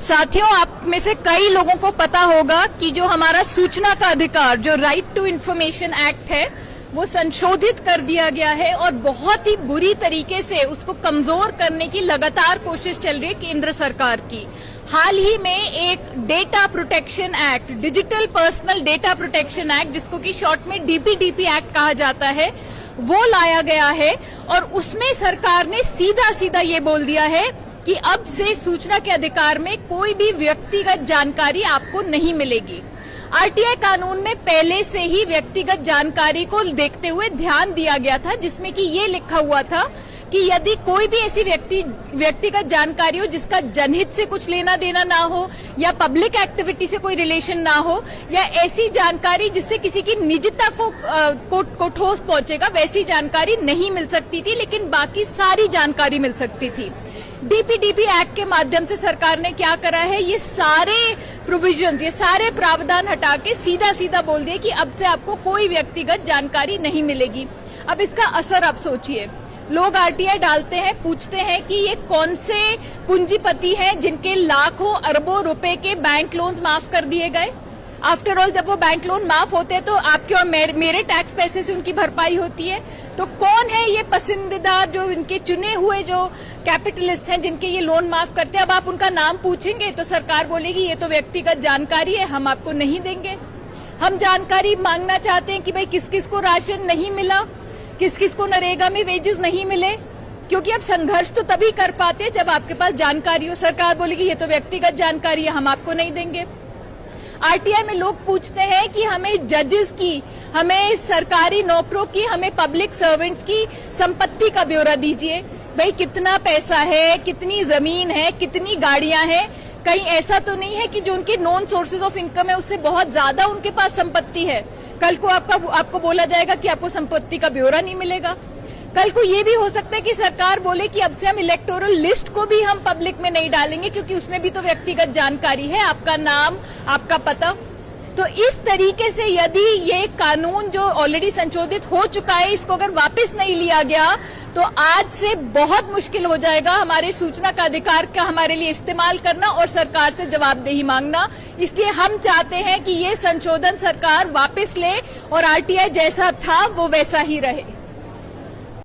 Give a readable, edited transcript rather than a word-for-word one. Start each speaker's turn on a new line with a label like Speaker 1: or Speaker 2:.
Speaker 1: साथियों, आप में से कई लोगों को पता होगा कि जो हमारा सूचना का अधिकार, जो राइट टू इंफॉर्मेशन एक्ट है, वो संशोधित कर दिया गया है और बहुत ही बुरी तरीके से उसको कमजोर करने की लगातार कोशिश चल रही है केंद्र सरकार की। हाल ही में एक data protection act, digital personal data protection act, जिसको कि शॉर्ट में डीपीडीपी एक्ट कहा जाता है, वो लाया गया है और उसमें सरकार ने सीधा सीधा ये बोल दिया है कि अब से सूचना के अधिकार में कोई भी व्यक्तिगत जानकारी आपको नहीं मिलेगी। आरटीआई कानून में पहले से ही व्यक्तिगत जानकारी को देखते हुए ध्यान दिया गया था, जिसमें कि ये लिखा हुआ था कि यदि कोई भी ऐसी व्यक्तिगत जानकारी हो जिसका जनहित से कुछ लेना देना ना हो या पब्लिक एक्टिविटी से कोई रिलेशन ना हो या ऐसी जानकारी जिससे किसी की निजता को ठोस पहुंचेगा, वैसी जानकारी नहीं मिल सकती थी, लेकिन बाकी सारी जानकारी मिल सकती थी। डीपीडीपी एक्ट के माध्यम से सरकार ने क्या करा है, ये सारे प्रोविजंस, ये सारे प्रावधान हटा के सीधा सीधा बोल दिया कि अब से आपको कोई व्यक्तिगत जानकारी नहीं मिलेगी। अब इसका असर आप सोचिए। लोग आरटीआई डालते हैं, पूछते हैं कि ये कौन से पूंजीपति हैं जिनके लाखों अरबों रुपए के बैंक लोन्स माफ कर दिए गए। आफ्टर ऑल, जब वो बैंक लोन माफ होते हैं तो आपके और मेरे टैक्स पैसे से उनकी भरपाई होती है। तो कौन है ये पसंदीदा, जो इनके चुने हुए जो कैपिटलिस्ट हैं जिनके ये लोन माफ करते हैं? अब आप उनका नाम पूछेंगे तो सरकार बोलेगी ये तो व्यक्तिगत जानकारी है, हम आपको नहीं देंगे। हम जानकारी मांगना चाहते हैं कि भाई किस किस को राशन नहीं मिला, किस किस को नरेगा में वेजेस नहीं मिले, क्योंकि अब संघर्ष तो तभी कर पाते जब आपके पास जानकारी हो। सरकार बोलेगी ये तो व्यक्तिगत जानकारी है, हम आपको नहीं देंगे। आरटीआई में लोग पूछते हैं कि हमें जजेस की, हमें सरकारी नौकरों की, हमें पब्लिक सर्वेंट्स की संपत्ति का ब्यौरा दीजिए। भाई कितना पैसा है, कितनी जमीन है, कितनी गाड़ियां हैं? कहीं ऐसा तो नहीं है कि जो उनके नॉन सोर्सेज ऑफ इनकम है उससे बहुत ज्यादा उनके पास संपत्ति है? कल को आपको बोला जाएगा कि आपको संपत्ति का ब्यौरा नहीं मिलेगा। कल को ये भी हो सकता है कि सरकार बोले कि अब से हम इलेक्टोरल लिस्ट को भी हम पब्लिक में नहीं डालेंगे, क्योंकि उसमें भी तो व्यक्तिगत जानकारी है, आपका नाम, आपका पता। तो इस तरीके से यदि ये कानून जो ऑलरेडी संशोधित हो चुका है, इसको अगर वापस नहीं लिया गया तो आज से बहुत मुश्किल हो जाएगा हमारे सूचना का अधिकार का हमारे लिए इस्तेमाल करना और सरकार से जवाबदेही मांगना। इसलिए हम चाहते हैं कि ये संशोधन सरकार वापस ले और आरटीआई जैसा था वो वैसा ही रहे।